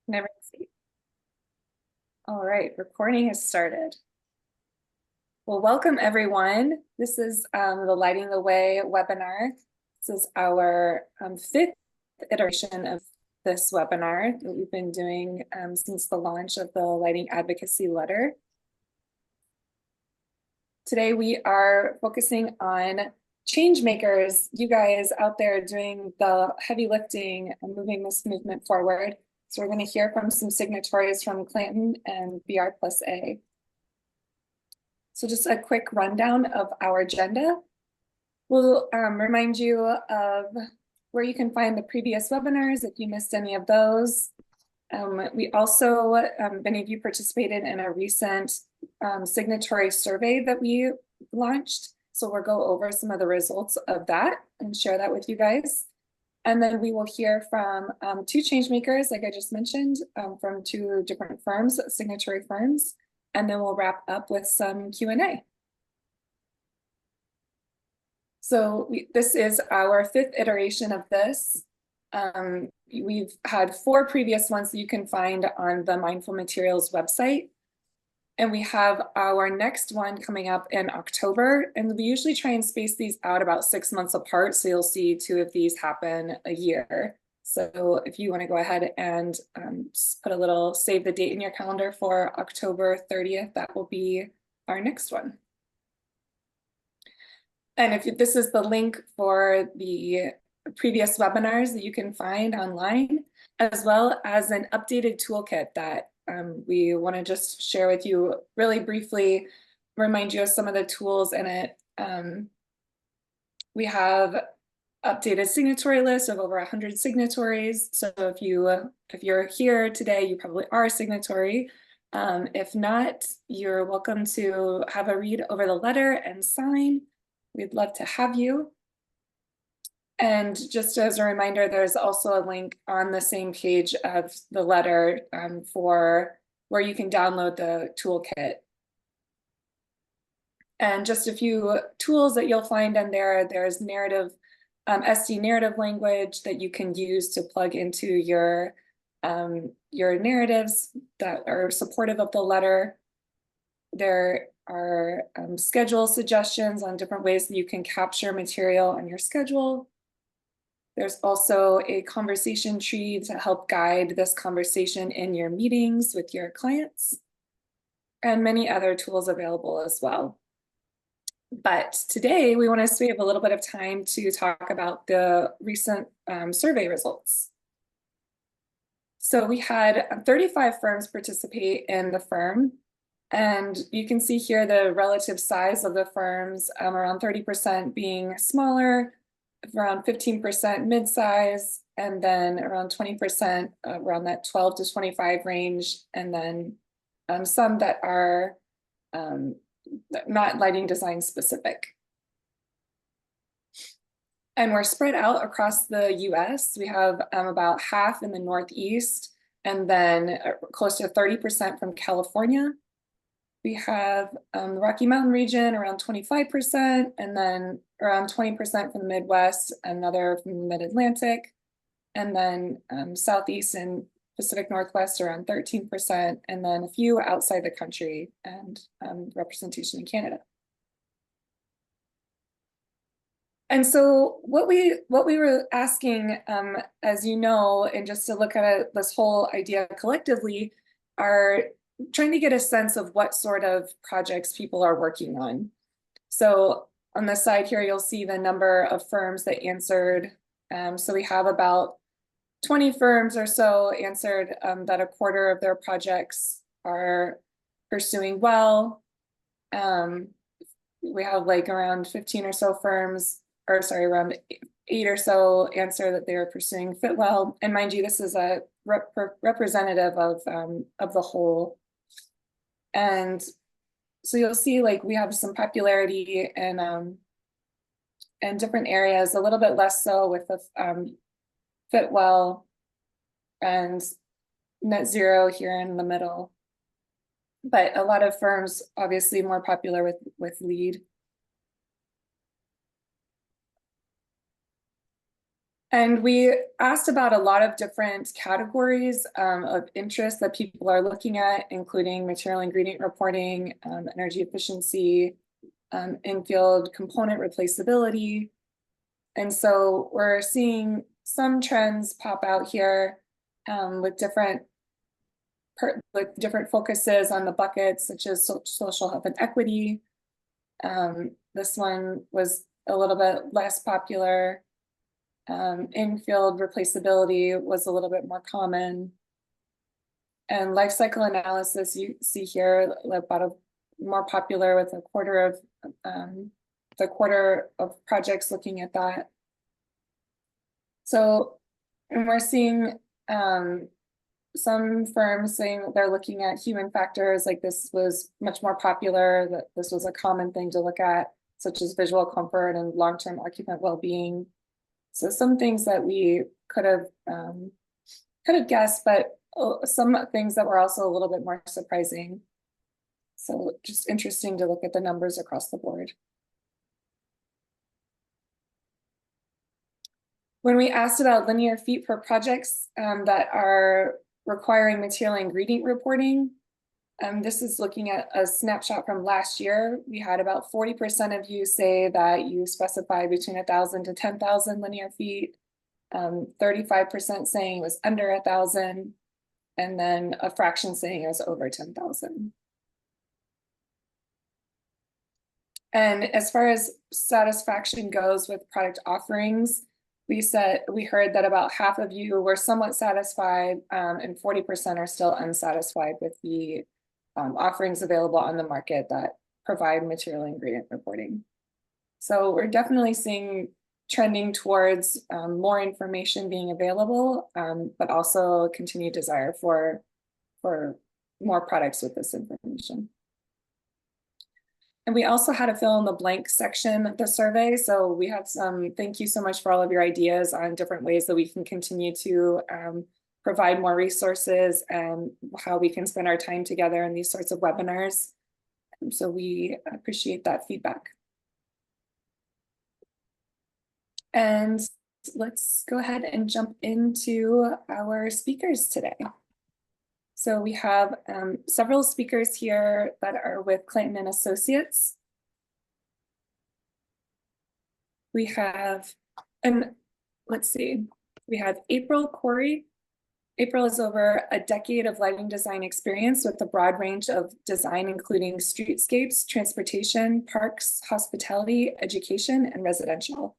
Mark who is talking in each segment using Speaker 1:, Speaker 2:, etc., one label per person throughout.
Speaker 1: Never see. All right, recording has started. Well, welcome everyone. This is the Lighting the Way webinar. This is our fifth iteration of this webinar that we've been doing since the launch of the Lighting Advocacy Letter. Today we are focusing on change makers, you guys out there doing the heavy lifting and moving this movement forward. So we're going to hear from some signatories from Clanton and BR+A. So just a quick rundown of our agenda. We'll remind you of where you can find the previous webinars if you missed any of those. We also, many of you participated in a recent signatory survey that we launched. So we'll go over some of the results of that and share that with you guys. And then we will hear from two change makers, like I just mentioned, from two different firms, signatory firms. And then we'll wrap up with some Q&A. So this is our fifth iteration of this. We've had 4 previous ones that you can find on the Mindful Materials website. And we have our next one coming up in October. And we usually try and space these out about 6 months apart. So you'll see 2 of these happen a year. So if you want to go ahead and just put a little save the date in your calendar for October 30th, that will be our next one. And if this is the link for the previous webinars that you can find online, as well as an updated toolkit that we want to just share with you really briefly, remind you of some of the tools in it. We have updated signatory list of over 100 signatories. So if you're here today, you probably are a signatory. If not, you're welcome to have a read over the letter and sign. We'd love to have you. And just as a reminder, there's also a link on the same page of the letter for where you can download the toolkit. And just a few tools that you'll find in there. There's narrative, SD narrative language that you can use to plug into your narratives that are supportive of the letter. There are schedule suggestions on different ways that you can capture material on your schedule. There's also a conversation tree to help guide this conversation in your meetings with your clients, and many other tools available as well. But today we want to save a little bit of time to talk about the recent survey results. So we had 35 firms participate in the firm, and you can see here the relative size of the firms, around 30% being smaller, around 15% mid-size, and then around 20% around that 12 to 25 range, and then some that are not lighting design specific. And we're spread out across the US. We have about half in the Northeast, and then close to 30% from California. We have the Rocky Mountain region around 25%, and then around 20% from the Midwest, another from the Mid-Atlantic, and then Southeast and Pacific Northwest around 13%, and then a few outside the country and representation in Canada. And so what we were asking, as you know, and just to look at this whole idea collectively, are trying to get a sense of what sort of projects people are working on. So on the side here, you'll see the number of firms that answered. So we have about 20 firms or so answered that a quarter of their projects are pursuing well. We have like around 15 or so firms, or sorry, around 8 or so answer that they are pursuing fit well. And mind you, this is a representative of the whole. And so you'll see like we have some popularity in different areas, a little bit less so with the fit well and net zero here in the middle. But a lot of firms obviously more popular with LEED. And we asked about a lot of different categories of interest that people are looking at, including material ingredient reporting, energy efficiency, in-field component replaceability. And so we're seeing some trends pop out here with different focuses on the buckets, such as social health and equity. This one was a little bit less popular. In-field replaceability was a little bit more common. And life cycle analysis, you see here, about more popular with a quarter of projects looking at that. So, and we're seeing some firms saying they're looking at human factors, like this was much more popular, that this was a common thing to look at, such as visual comfort and long-term occupant well-being. So some things that we could have guessed, but some things that were also a little bit more surprising. So just interesting to look at the numbers across the board. When we asked about linear feet for projects that are requiring material ingredient reporting, this is looking at a snapshot from last year. We had about 40% of you say that you specify between 1,000 to 10,000 linear feet, 35% saying it was under 1,000, and then a fraction saying it was over 10,000. And as far as satisfaction goes with product offerings, we heard that about half of you were somewhat satisfied, and 40% are still unsatisfied with the offerings available on the market that provide material ingredient reporting. So we're definitely seeing trending towards more information being available, but also continued desire for more products with this information. And we also had a fill in the blank section of the survey. So we have thank you so much for all of your ideas on different ways that we can continue to provide more resources and how we can spend our time together in these sorts of webinars. So we appreciate that feedback. And let's go ahead and jump into our speakers today. So we have several speakers here that are with Clayton and Associates. We have, let's see, we have April Corey. April has over a decade of lighting design experience with a broad range of design, including streetscapes, transportation, parks, hospitality, education, and residential.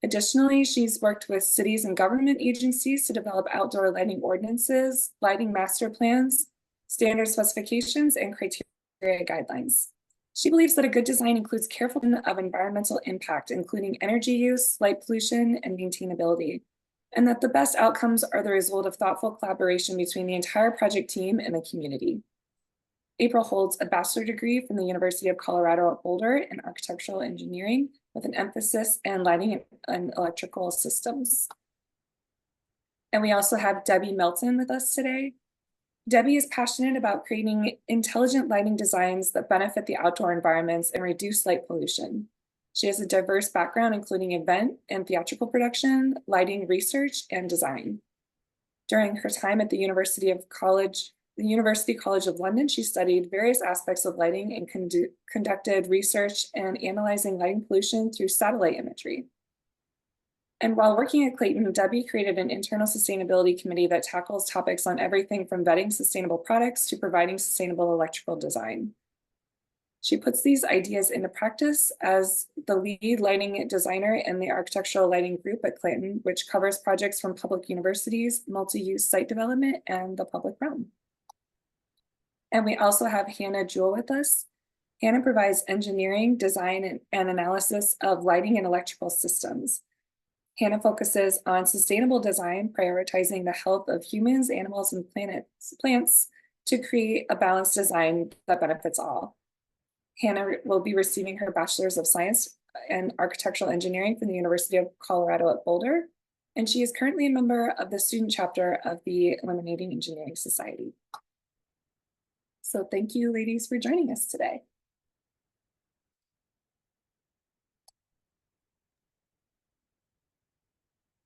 Speaker 1: Additionally, she's worked with cities and government agencies to develop outdoor lighting ordinances, lighting master plans, standard specifications, and criteria guidelines. She believes that a good design includes careful of environmental impact, including energy use, light pollution, and maintainability, and that the best outcomes are the result of thoughtful collaboration between the entire project team and the community. April holds a bachelor's degree from the University of Colorado at Boulder in architectural engineering with an emphasis in lighting and electrical systems. And we also have Debbie Melton with us today. Debbie is passionate about creating intelligent lighting designs that benefit the outdoor environments and reduce light pollution. She has a diverse background, including event and theatrical production, lighting research, and design. During her time at the University College of London, she studied various aspects of lighting and conducted research and analyzing lighting pollution through satellite imagery. And while working at Clayton, Debbie created an internal sustainability committee that tackles topics on everything from vetting sustainable products to providing sustainable electrical design. She puts these ideas into practice as the lead lighting designer in the architectural lighting group at Clayton, which covers projects from public universities, multi-use site development, and the public realm. And we also have Hannah Jewell with us. Hannah provides engineering, design, and analysis of lighting and electrical systems. Hannah focuses on sustainable design, prioritizing the health of humans, animals, and plants to create a balanced design that benefits all. Hannah will be receiving her Bachelor's of Science in Architectural Engineering from the University of Colorado at Boulder, and she is currently a member of the student chapter of the Eliminating Engineering Society. So thank you, ladies, for joining us today.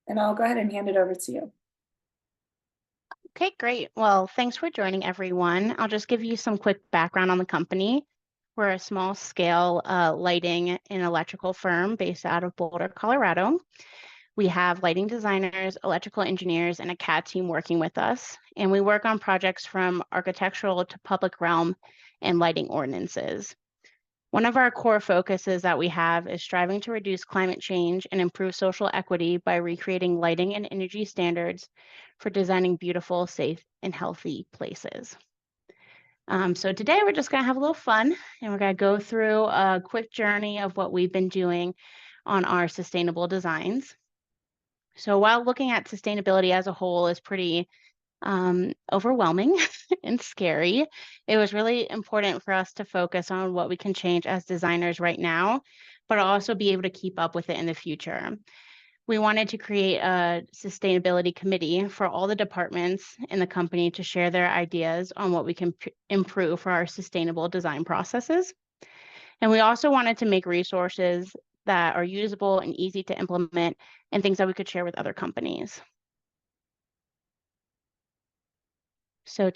Speaker 1: And I'll go ahead and hand it over to you.
Speaker 2: Okay, great. Well, thanks for joining, everyone. I'll just give you some quick background on the company. We're a small scale lighting and electrical firm based out of Boulder, Colorado. We have lighting designers, electrical engineers, and a CAD team working with us. And we work on projects from architectural to public realm and lighting ordinances. One of our core focuses that we have is striving to reduce climate change and improve social equity by recreating lighting and energy standards for designing beautiful, safe, and healthy places. So today we're just going to have a little fun, and we're going to go through a quick journey of what we've been doing on our sustainable designs. So while looking at sustainability as a whole is pretty overwhelming and scary, it was really important for us to focus on what we can change as designers right now, but also be able to keep up with it in the future. We wanted to create a sustainability committee for all the departments in the company to share their ideas on what we can improve for our sustainable design processes. And we also wanted to make resources that are usable and easy to implement and things that we could share with other companies. So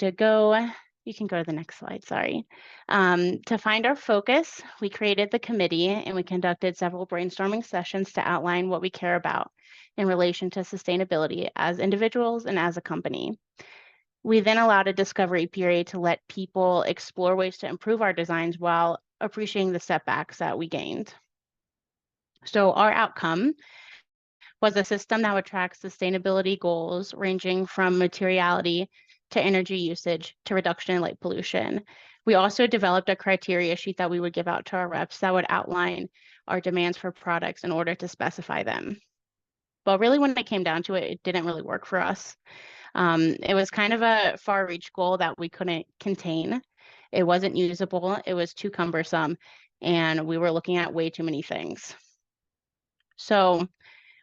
Speaker 2: you can go to the next slide, sorry. To find our focus, we created the committee and we conducted several brainstorming sessions to outline what we care about in relation to sustainability as individuals and as a company. We then allowed a discovery period to let people explore ways to improve our designs while appreciating the setbacks that we gained. So our outcome was a system that would track sustainability goals ranging from materiality to energy usage to reduction in light pollution. We also developed a criteria sheet that we would give out to our reps that would outline our demands for products in order to specify them. But really, when it came down to it, it didn't really work for us. It was kind of a far reach goal that we couldn't contain. It wasn't usable, it was too cumbersome, and we were looking at way too many things. So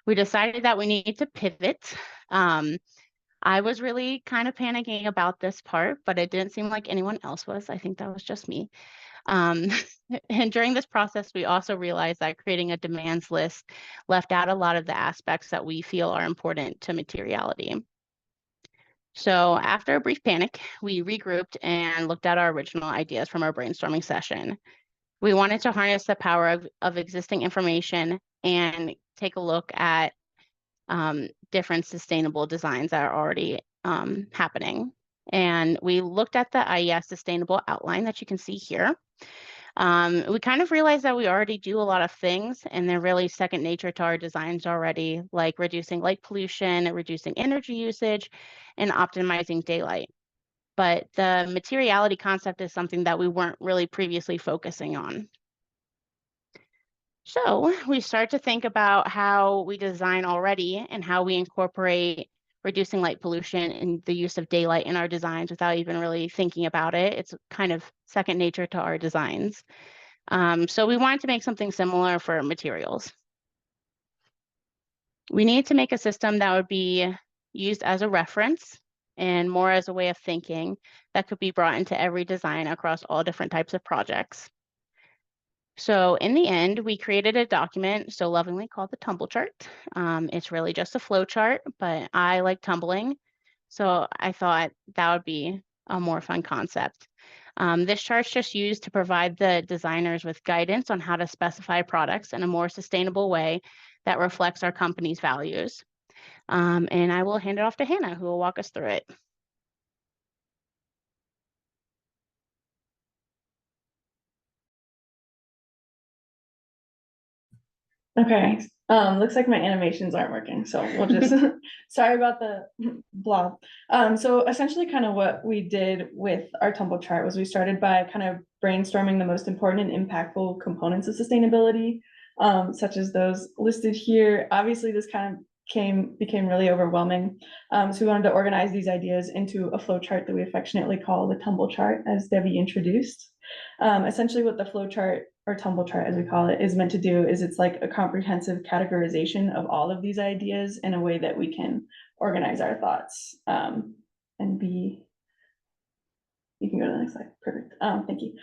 Speaker 2: we decided that we needed to pivot. I was really kind of panicking about this part, but it didn't seem like anyone else was. I think that was just me. And during this process, we also realized that creating a demands list left out a lot of the aspects that we feel are important to materiality. So after a brief panic, we regrouped and looked at our original ideas from our brainstorming session. We wanted to harness the power of existing information and take a look at different sustainable designs that are already happening. And we looked at the IES sustainable outline that you can see here. We kind of realized that we already do a lot of things and they're really second nature to our designs already, like reducing light pollution, reducing energy usage, and optimizing daylight. But the materiality concept is something that we weren't really previously focusing on. So we start to think about how we design already and how we incorporate reducing light pollution and the use of daylight in our designs without even really thinking about it. It's kind of second nature to our designs. So we wanted to make something similar for materials. We need to make a system that would be used as a reference and more as a way of thinking that could be brought into every design across all different types of projects. So in the end, we created a document so lovingly called the tumble chart. It's really just a flow chart, but I like tumbling. So I thought that would be a more fun concept. This chart's just used to provide the designers with guidance on how to specify products in a more sustainable way that reflects our company's values. And I will hand it off to Hannah, who will walk us through it.
Speaker 3: Okay, looks like my animations aren't working, so we'll just, sorry about the blob. So essentially kind of what we did with our tumble chart was we started by kind of brainstorming the most important and impactful components of sustainability, such as those listed here. Obviously, this kind of became really overwhelming. So we wanted to organize these ideas into a flow chart that we affectionately call the tumble chart, as Debbie introduced. Essentially what the flow chart, or tumble chart as we call it, is meant to do is it's like a comprehensive categorization of all of these ideas in a way that we can organize our thoughts and be You can go to the next slide. Perfect. Thank you.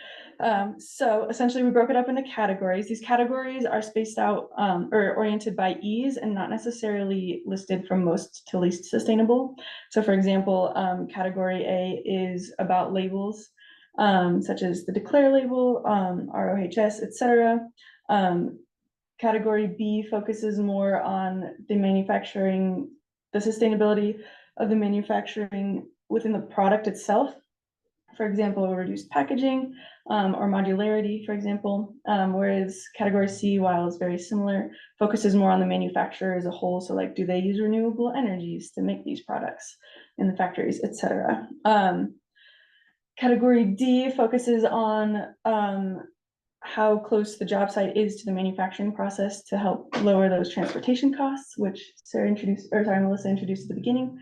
Speaker 3: So essentially we broke it up into categories. These categories are spaced out or oriented by ease and not necessarily listed from most to least sustainable. So for example, category A is about labels, such as the Declare label, ROHS, etc. Category B focuses more on the manufacturing, the sustainability of the manufacturing within the product itself. For example, reduced packaging or modularity, for example, whereas category C, while it's very similar, focuses more on the manufacturer as a whole. So like, do they use renewable energies to make these products in the factories, etc. Category D focuses on how close the job site is to the manufacturing process to help lower those transportation costs, which Melissa introduced at the beginning.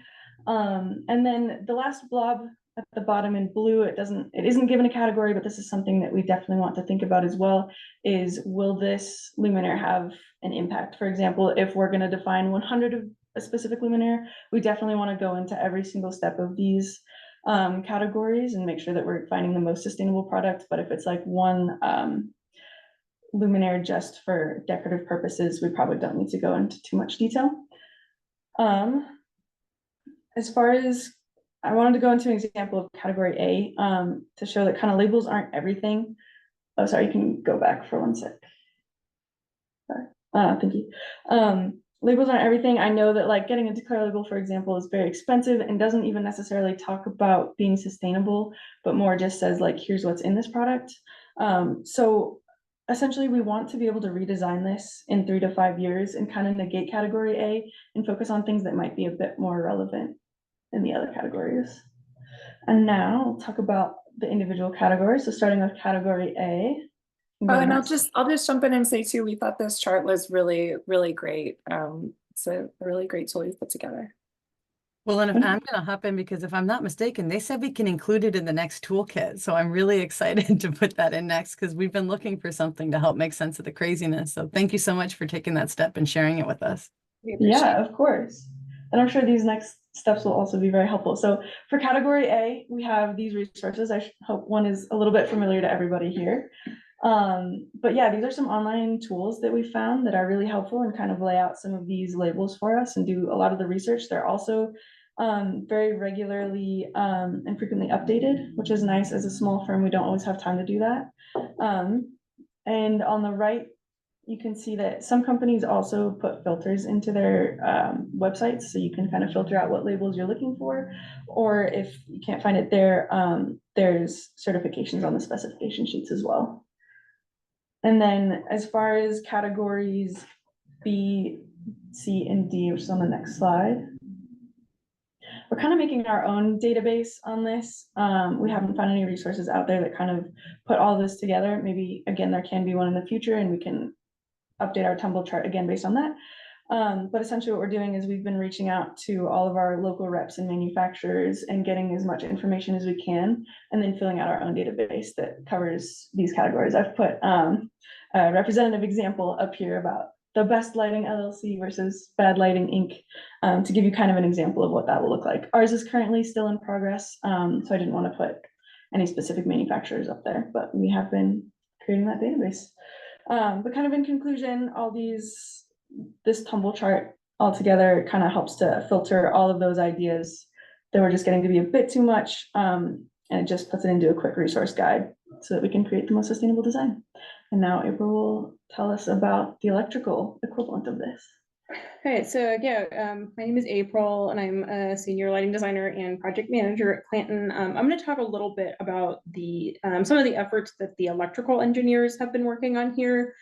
Speaker 3: And then the last blob at the bottom in blue, it isn't given a category, but this is something that we definitely want to think about as well, is will this luminaire have an impact? For example, if we're going to define 100 of a specific luminaire, we definitely want to go into every single step of these categories and make sure that we're finding the most sustainable product. But if it's like one luminaire just for decorative purposes, we probably don't need to go into too much detail. As far as I wanted to go into an example of category A to show that kind of labels aren't everything. Oh, sorry, you can go back for 1 sec. Sorry. Thank you. Labels aren't everything. I know that like getting a Declare label, for example, is very expensive and doesn't even necessarily talk about being sustainable, but more just says like, here's what's in this product. So essentially we want to be able to redesign this in 3 to 5 years and kind of negate category A and focus on things that might be a bit more relevant in the other categories. And now I'll talk about the individual categories. So starting with category A.
Speaker 1: And I'll just jump in and say too, we thought this chart was really, really great. It's a really great tool you've put together.
Speaker 4: Well, and if I'm going to hop in, because if I'm not mistaken, they said we can include it in the next toolkit. So I'm really excited to put that in next because we've been looking for something to help make sense of the craziness. So thank you so much for taking that step and sharing it with us.
Speaker 3: Yeah, of course. And I'm sure these next steps will also be very helpful. So for category A, we have these resources. I hope one is a little bit familiar to everybody here. But yeah, these are some online tools that we found that are really helpful and kind of lay out some of these labels for us and do a lot of the research. They're also very regularly and frequently updated, which is nice. As a small firm, we don't always have time to do that. And on the right, you can see that some companies also put filters into their websites, so you can kind of filter out what labels you're looking for, or if you can't find it there, there's certifications on the specification sheets as well. And then as far as categories B, C, and D, which is on the next slide, we're kind of making our own database on this. We haven't found any resources out there that kind of put all this together. Maybe, again, there can be one in the future and we can update our Tumble chart again based on that. But essentially what we're doing is we've been reaching out to all of our local reps and manufacturers and getting as much information as we can, and then filling out our own database that covers these categories. I've put a representative example up here about the Best Lighting LLC versus Bad Lighting Inc. To give you kind of an example of what that will look like. Ours is currently still in progress, so I didn't want to put any specific manufacturers up there, but we have been creating that database. But kind of in conclusion, this Tumble chart altogether kind of helps to filter all of those ideas that were just getting to be a bit too much, and it just puts it into a quick resource guide so that we can create the most sustainable design. And now April will tell us about the electrical equivalent of this.
Speaker 5: All right, so yeah, my name is April and I'm a senior lighting designer and project manager at Clanton. I'm going to talk a little bit about the some of the efforts that the electrical engineers have been working on here.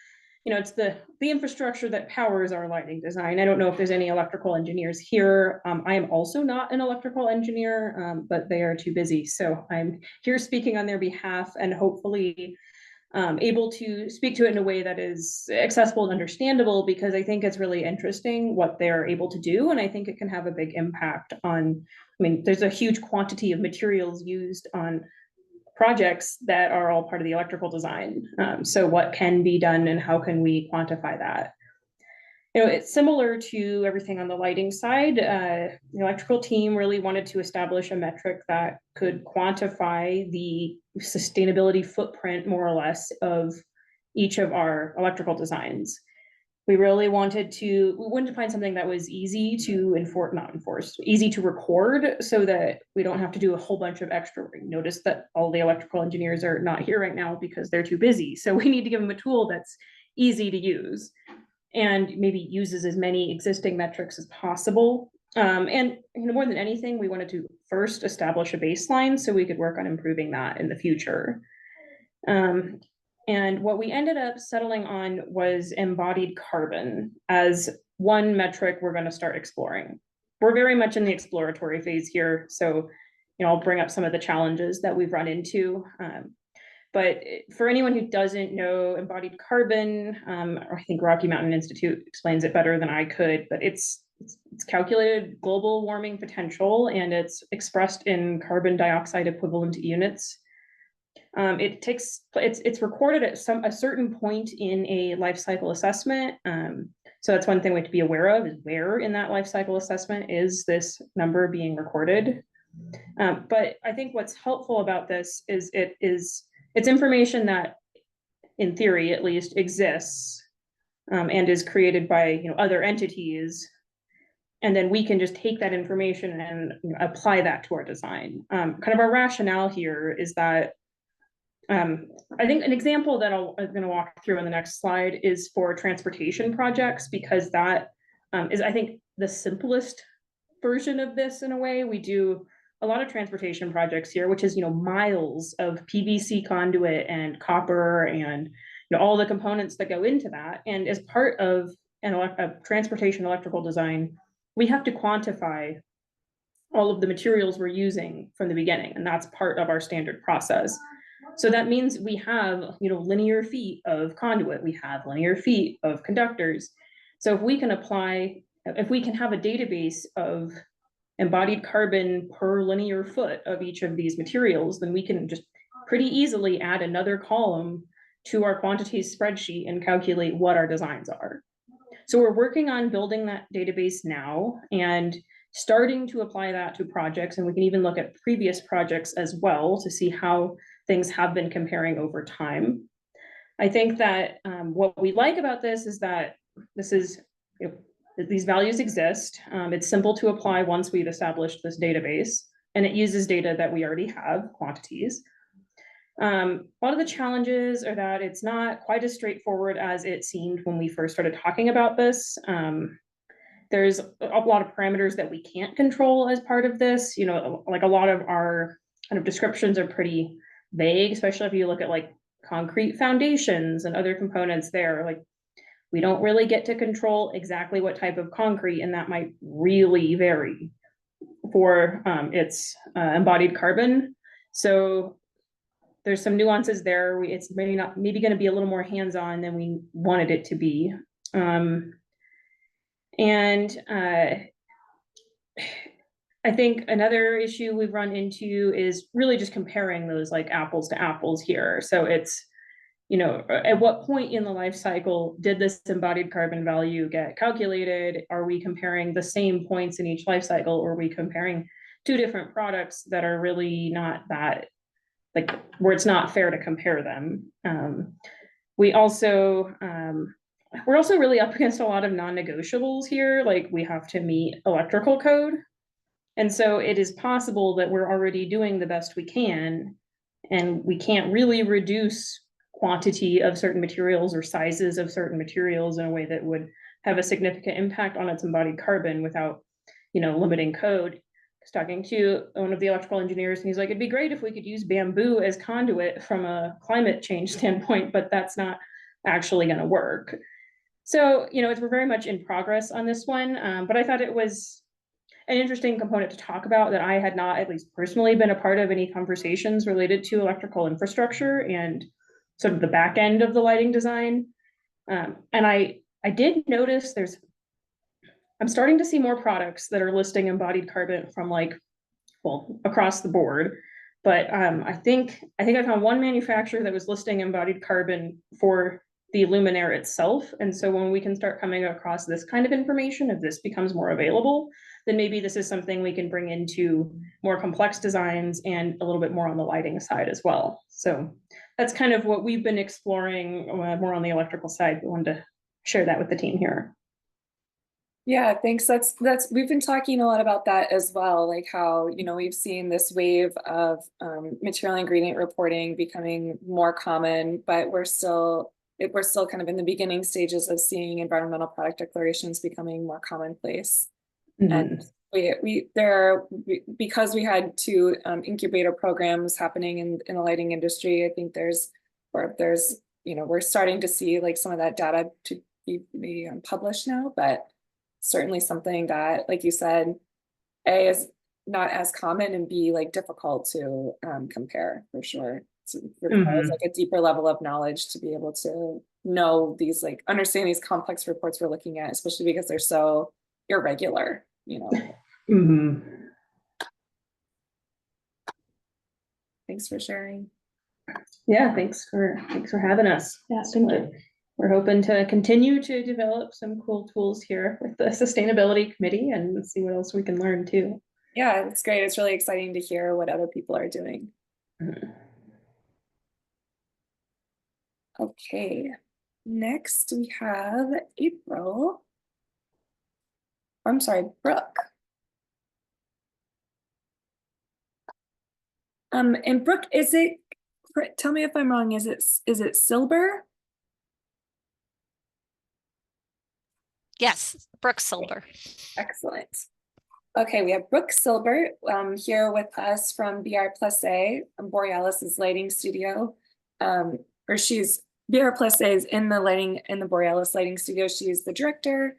Speaker 5: You know, it's the infrastructure that powers our lighting design. I don't know if there's any electrical engineers here. I am also not an electrical engineer, but they are too busy. So I'm here speaking on their behalf and hopefully able to speak to it in a way that is accessible and understandable, because I think it's really interesting what they're able to do. And I think it can have a big impact on, I mean, there's a huge quantity of materials used on projects that are all part of the electrical design. So what can be done and how can we quantify that? It's similar to everything on the lighting side. The electrical team really wanted to establish a metric that could quantify the sustainability footprint, more or less, of each of our electrical designs. We really wanted to find something that was easy to easy to record, so that we don't have to do a whole bunch of extra work. Notice that all the electrical engineers are not here right now because they're too busy. So we need to give them a tool that's easy to use and maybe uses as many existing metrics as possible. And more than anything, we wanted to first establish a baseline so we could work on improving that in the future. And what we ended up settling on was embodied carbon as one metric we're going to start exploring. We're very much in the exploratory phase here, so I'll bring up some of the challenges that we've run into. But for anyone who doesn't know embodied carbon, I think Rocky Mountain Institute explains it better than I could, but it's calculated global warming potential, and it's expressed in carbon dioxide equivalent units. It's recorded at a certain point in a life cycle assessment. So that's one thing we have to be aware of, is where in that life cycle assessment is this number being recorded. But I think what's helpful about this is it's information that, in theory at least, exists and is created by other entities. And then we can just take that information and apply that to our design. Kind of our rationale here is that I think an example that I'm going to walk through on the next slide is for transportation projects, because that is, I think, the simplest version of this in a way. We do a lot of transportation projects here, which is, miles of PVC conduit and copper and all the components that go into that. And as part of a transportation electrical design, we have to quantify all of the materials we're using from the beginning, and that's part of our standard process. So that means we have, linear feet of conduit, we have linear feet of conductors. So if we can have a database of embodied carbon per linear foot of each of these materials, then we can just pretty easily add another column to our quantities spreadsheet and calculate what our designs are. So we're working on building that database now and starting to apply that to projects. And we can even look at previous projects as well to see how things have been comparing over time. I think that what we like about this is that these values exist. It's simple to apply once we've established this database, and it uses data that we already have, quantities. A lot of the challenges are that it's not quite as straightforward as it seemed when we first started talking about this. There's a lot of parameters that we can't control as part of this. Like a lot of our kind of descriptions are pretty vague, especially if you look at like concrete foundations and other components there. Like, we don't really get to control exactly what type of concrete, and that might really vary for its embodied carbon. So there's some nuances there. It's maybe going to be a little more hands-on than we wanted it to be. I think another issue we've run into is really just comparing those like apples to apples here. So it's, at what point in the life cycle did this embodied carbon value get calculated? Are we comparing the same points in each life cycle, or are we comparing two different products that are really not that, like, where it's not fair to compare them? We're also really up against a lot of non-negotiables here. Like, we have to meet electrical code. And so it is possible that we're already doing the best we can, and we can't really reduce quantity of certain materials or sizes of certain materials in a way that would have a significant impact on its embodied carbon without, limiting code. I was talking to one of the electrical engineers, and he's like, it'd be great if we could use bamboo as conduit from a climate change standpoint, but that's not actually going to work. So, we're very much in progress on this one, but I thought it was an interesting component to talk about that I had not, at least personally, been a part of any conversations related to electrical infrastructure and sort of the back end of the lighting design. And I did notice I'm starting to see more products that are listing embodied carbon from across the board. But I think I found one manufacturer that was listing embodied carbon for the luminaire itself. And so when we can start coming across this kind of information, if this becomes more available, then maybe this is something we can bring into more complex designs and a little bit more on the lighting side as well. So that's kind of what we've been exploring more on the electrical side. We wanted to share that with the team here.
Speaker 1: Yeah, thanks. We've been talking a lot about that as well, like how, we've seen this wave of material ingredient reporting becoming more common, but we're still kind of in the beginning stages of seeing environmental product declarations becoming more commonplace. And because we had two incubator programs happening in the lighting industry, I think we're starting to see like some of that data to be published now, but certainly something that, like you said, A, is not as common, and B, like difficult to compare for sure. So it requires like a deeper level of knowledge to be able to know these, like understand these complex reports we're looking at, especially because they're so irregular, Thanks for sharing.
Speaker 5: Yeah, thanks for having us.
Speaker 3: Yeah, thank you.
Speaker 5: We're hoping to continue to develop some cool tools here with the sustainability committee and see what else we can learn too.
Speaker 1: Yeah, it's great. It's really exciting to hear what other people are doing. Okay, next we have April. I'm sorry, Brooke. And Brooke, tell me if I'm wrong, is it Silber?
Speaker 6: Yes, Brooke Silber.
Speaker 1: Excellent. Okay, we have Brooke Silber here with us from BR+A, Borealis' lighting studio. BR+A is in the Borealis lighting studio. She's the director,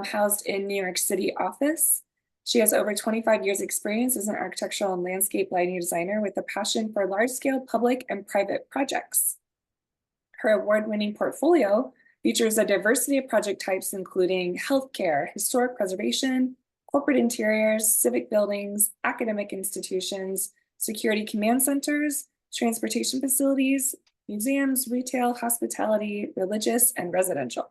Speaker 1: housed in New York City office. She has over 25 years experience as an architectural and landscape lighting designer with a passion for large-scale public and private projects. Her award-winning portfolio features a diversity of project types, including healthcare, historic preservation, corporate interiors, civic buildings, academic institutions, security command centers, transportation facilities, museums, retail, hospitality, religious, and residential.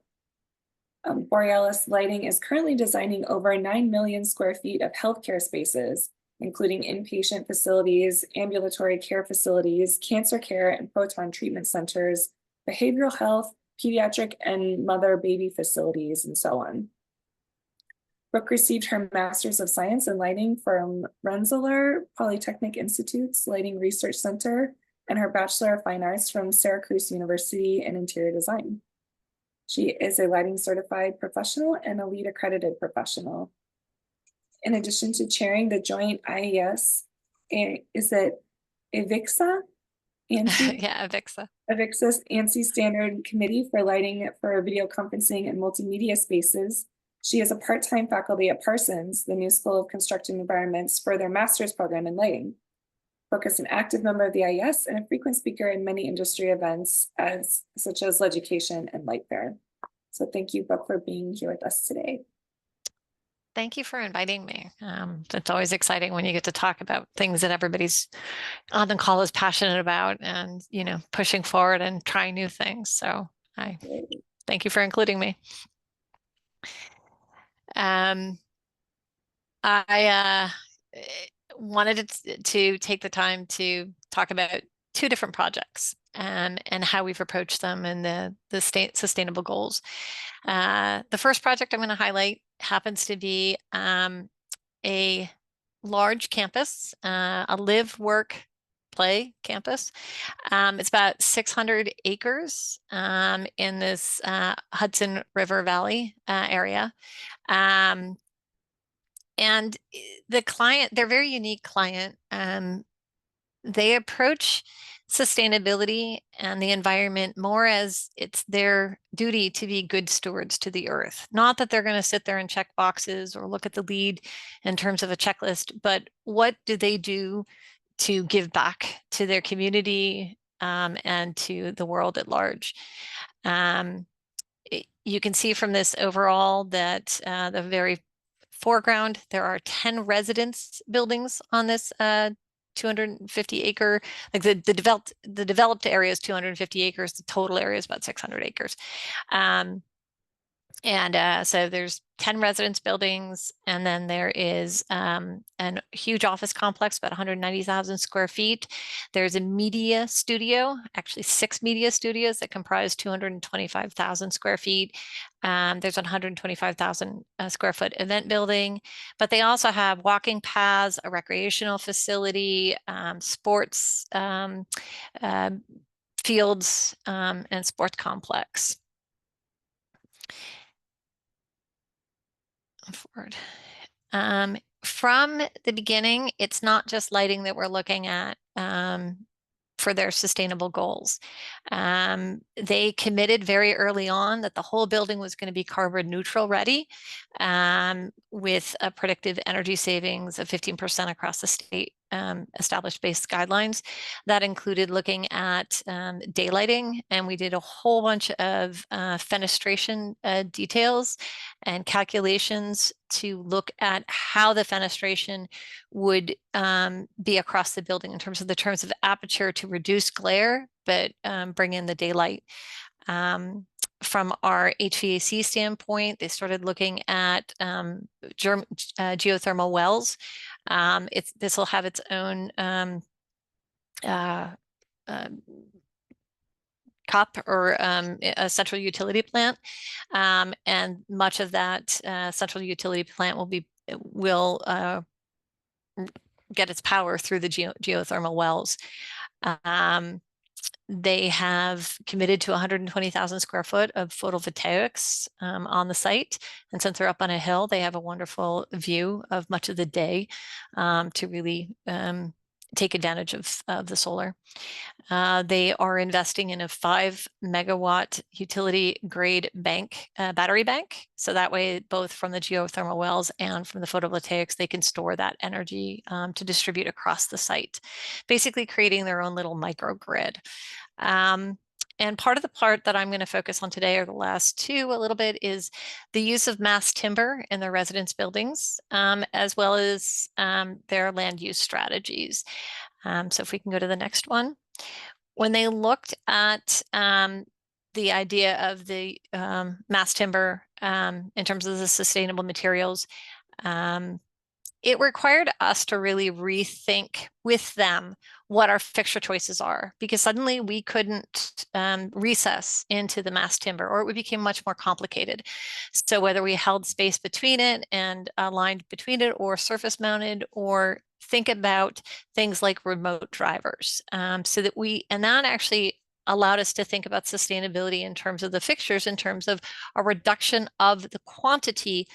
Speaker 1: Borealis Lighting is currently designing over 9 million square feet of healthcare spaces, including inpatient facilities, ambulatory care facilities, cancer care and proton treatment centers, behavioral health, pediatric and mother-baby facilities, and so on. Brooke received her Master's of Science in Lighting from Rensselaer Polytechnic Institute's Lighting Research Center and her Bachelor of Fine Arts from Syracuse University in Interior Design. She is a lighting certified professional and a LEED accredited professional. In addition to chairing the joint IES, is it AVIXA?
Speaker 6: Yeah, AVIXA.
Speaker 1: AVIXA's ANSI Standard Committee for Lighting for Video Conferencing and Multimedia Spaces. She is a part-time faculty at Parsons, the New School of Construction Environments, for their master's program in lighting. Brooke is an active member of the IES and a frequent speaker in many industry events such as Leducation and Light Fair. So thank you, Brooke, for being here with us today.
Speaker 6: Thank you for inviting me. It's always exciting when you get to talk about things that everybody's on the call is passionate about and, pushing forward and trying new things. So I thank you for including me. I wanted to take the time to talk about two different projects and how we've approached them and the sustainable goals. The first project I'm going to highlight happens to be a large campus, a live, work, play campus. It's about 600 acres in this Hudson River Valley area. And the client, they're a very unique client. They approach sustainability and the environment more as it's their duty to be good stewards to the earth. Not that they're going to sit there and check boxes or look at the LEED in terms of a checklist, but what do they do to give back to their community and to the world at large? You can see from this overall that the very foreground, there are 10 residence buildings on this 250 acre, like the developed area is 250 acres. The total area is about 600 acres. So there's 10 residence buildings, and then there is a huge office complex, about 190,000 square feet. There's a media studio, actually 6 media studios that comprise 225,000 square feet. There's a 125,000 square foot event building, but they also have walking paths, a recreational facility, sports fields, and sports complex. Forward. From the beginning, it's not just lighting that we're looking at for their sustainable goals. They committed very early on that the whole building was going to be carbon neutral ready, with a predictive energy savings of 15% across the state established base guidelines. That included looking at daylighting, and we did a whole bunch of fenestration details and calculations to look at how the fenestration would be across the building in terms of aperture to reduce glare, but bring in the daylight. From our HVAC standpoint, they started looking at geothermal wells. This will have its own CUP, or a central utility plant, and much of that central utility plant will get its power through the geothermal wells. They have committed to 120,000 square foot of photovoltaics on the site. And since they're up on a hill, they have a wonderful view of much of the day to really take advantage of the solar. They are investing in a 5 megawatt utility grade battery bank. So that way, both from the geothermal wells and from the photovoltaics, they can store that energy to distribute across the site, basically creating their own little microgrid. And part of the part that I'm going to focus on today, or the last two a little bit, is the use of mass timber in their residence buildings, as well as their land use strategies. So if we can go to the next one. When they looked at the idea of the mass timber in terms of the sustainable materials, it required us to really rethink with them what our fixture choices are, because suddenly we couldn't recess into the mass timber, or it became much more complicated. So whether we held space between it and aligned between it, or surface mounted, or think about things like remote drivers, so that that actually allowed us to think about sustainability in terms of the fixtures, in terms of a reduction of the quantity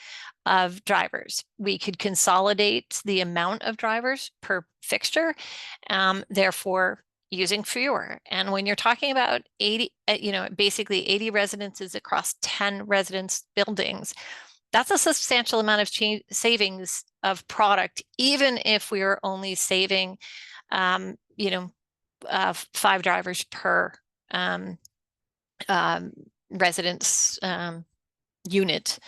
Speaker 6: of drivers. We could consolidate the amount of drivers per fixture, therefore using fewer. And when you're talking about 80, basically 80 residences across 10 residence buildings, that's a substantial amount of savings of product, even if we are only saving, 5 drivers per residence unit.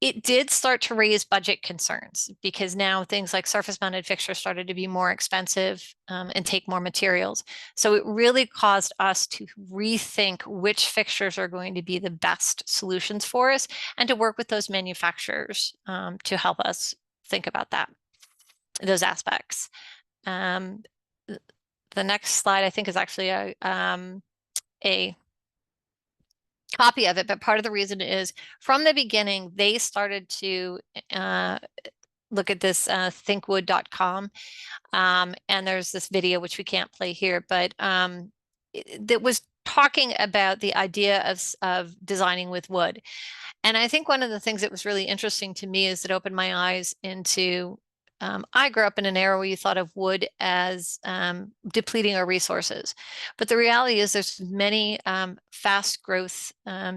Speaker 6: It did start to raise budget concerns, because now things like surface mounted fixtures started to be more expensive and take more materials. So it really caused us to rethink which fixtures are going to be the best solutions for us, and to work with those manufacturers to help us think about those aspects. The next slide, I think, is actually a copy of it, but part of the reason is, from the beginning, they started to look at this thinkwood.com, and there's this video which we can't play here, but that was talking about the idea of designing with wood. And I think one of the things that was really interesting to me is it opened my eyes into, I grew up in an era where you thought of wood as depleting our resources. But the reality is there's many fast growth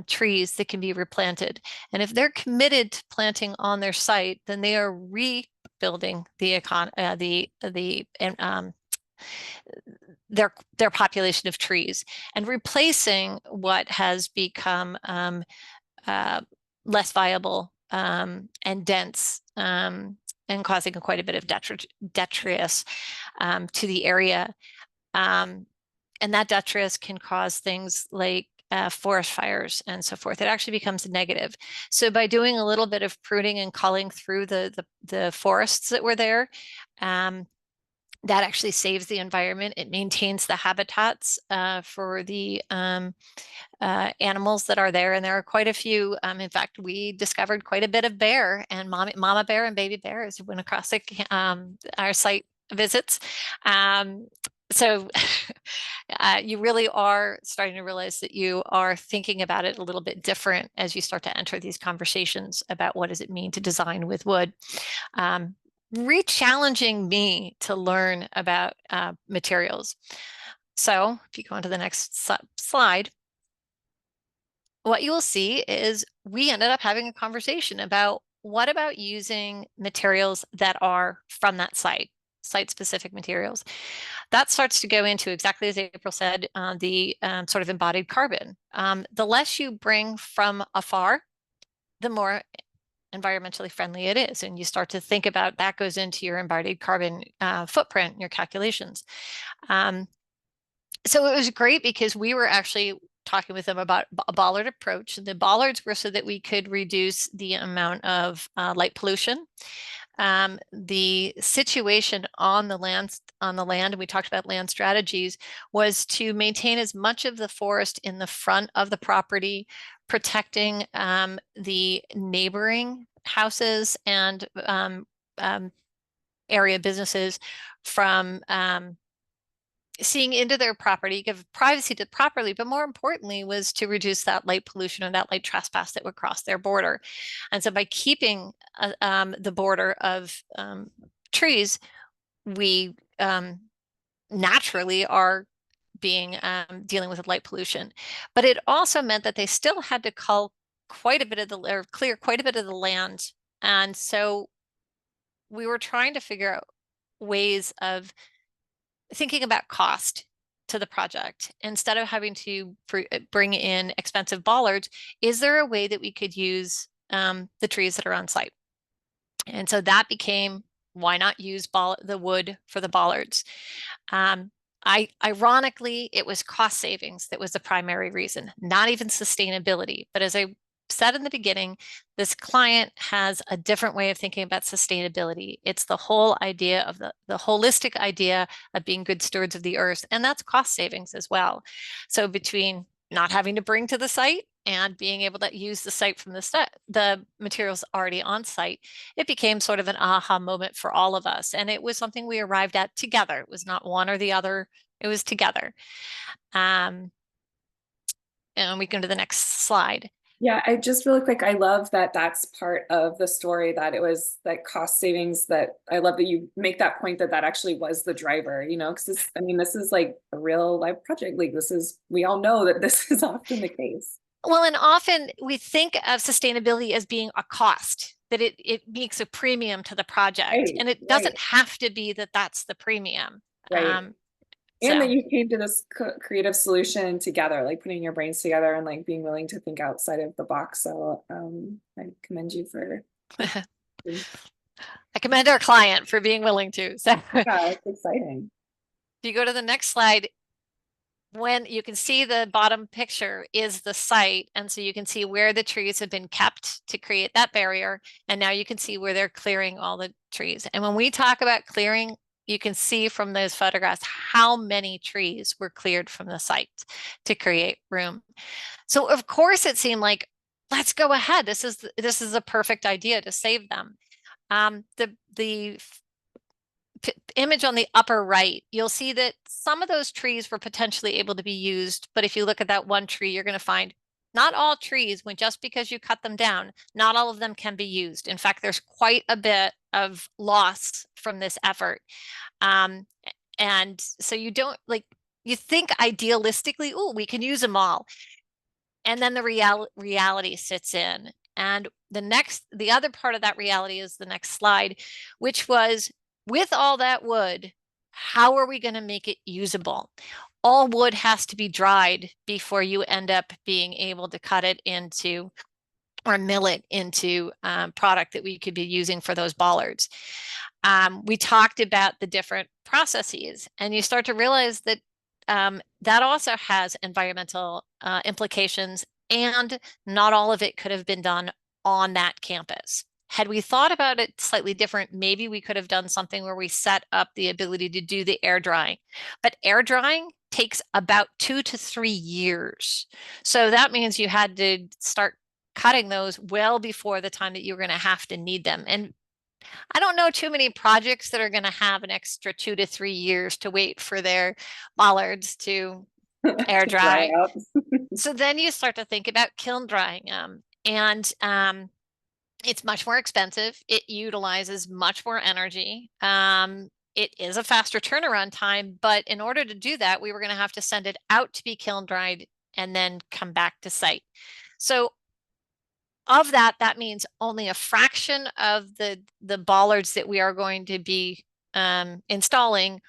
Speaker 6: trees that can be replanted. And if they're committed to planting on their site, then they are rebuilding their population of trees, and replacing what has become less viable and dense and causing quite a bit of detritus to the area. And that detritus can cause things like forest fires and so forth. It actually becomes negative. So by doing a little bit of pruning and culling through the forests that were there, that actually saves the environment. It maintains the habitats for the animals that are there. And there are quite a few. In fact, we discovered quite a bit of bear and mama bear and baby bear as we went across our site visits. So you really are starting to realize that you are thinking about it a little bit different as you start to enter these conversations about what does it mean to design with wood. Re-challenging me to learn about materials. So if you go on to the next slide, what you will see is we ended up having a conversation about what about using materials that are from that site-specific materials. That starts to go into exactly as April said, the sort of embodied carbon. The less you bring from afar, the more environmentally friendly it is. And you start to think about that goes into your embodied carbon footprint, your calculations. So it was great because we were actually talking with them about a bollard approach. The bollards were so that we could reduce the amount of light pollution. The situation on the land, and we talked about land strategies, was to maintain as much of the forest in the front of the property, protecting the neighboring houses and area businesses from seeing into their property, give privacy to the property, but more importantly was to reduce that light pollution or that light trespass that would cross their border. And so by keeping the border of trees, we naturally are being dealing with light pollution. But it also meant that they still had to cull quite a bit of or clear quite a bit of the land. And so we were trying to figure out ways of thinking about cost to the project. Instead of having to bring in expensive bollards, is there a way that we could use the trees that are on site? And so that became, why not use the wood for the bollards? Ironically, it was cost savings that was the primary reason, not even sustainability. But as I said in the beginning, this client has a different way of thinking about sustainability. It's the whole idea of the holistic idea of being good stewards of the earth, and that's cost savings as well. So between not having to bring to the site and being able to use the site from the materials already on site, it became sort of an aha moment for all of us. And it was something we arrived at together. It was not one or the other, it was together. And we go to the next slide.
Speaker 1: Yeah, I just really quick, I love that that's part of the story, that it was that cost savings, that I love that you make that point that that actually was the driver, you know, because I mean, this is like a real life project. Like we all know that this is often the case.
Speaker 6: Well, and often we think of sustainability as being a cost, that it makes a premium to the project.
Speaker 1: Right,
Speaker 6: and it doesn't
Speaker 1: right.
Speaker 6: have to be that that's the premium.
Speaker 1: Right.
Speaker 6: So.
Speaker 1: And that you came to this creative solution together, like putting your brains together and like being willing to think outside of the box. So I commend you for.
Speaker 6: I commend our client for being willing to. So
Speaker 1: yeah, it's exciting.
Speaker 6: If you go to the next slide, when you can see the bottom picture is the site. And so you can see where the trees have been kept to create that barrier. And now you can see where they're clearing all the trees. And when we talk about clearing, you can see from those photographs how many trees were cleared from the site to create room. So of course it seemed like, let's go ahead. This is a perfect idea to save them. The image on the upper right, you'll see that some of those trees were potentially able to be used. But if you look at that one tree, you're going to find not all trees, when just because you cut them down, not all of them can be used. In fact, there's quite a bit of loss from this effort. And so you don't you think idealistically, oh, we can use them all. And then the reality sits in. And the other part of that reality is the next slide, which was, with all that wood, how are we going to make it usable? All wood has to be dried before you end up being able to cut it into or mill it into product that we could be using for those bollards. We talked about the different processes, and you start to realize that that also has environmental implications, and not all of it could have been done on that campus. Had we thought about it slightly different, maybe we could have done something where we set up the ability to do the air drying. But air drying takes about 2 to 3 years. So that means you had to start cutting those well before the time that you're going to have to need them. And I don't know too many projects that are going to have an extra 2 to 3 years to wait for their bollards to air
Speaker 1: To dry
Speaker 6: dry.
Speaker 1: out.
Speaker 6: So then you start to think about kiln drying them. And it's much more expensive. It utilizes much more energy. It is a faster turnaround time, but in order to do that, we were going to have to send it out to be kiln dried and then come back to site. So of that, that means only a fraction of the bollards that we are going to be installing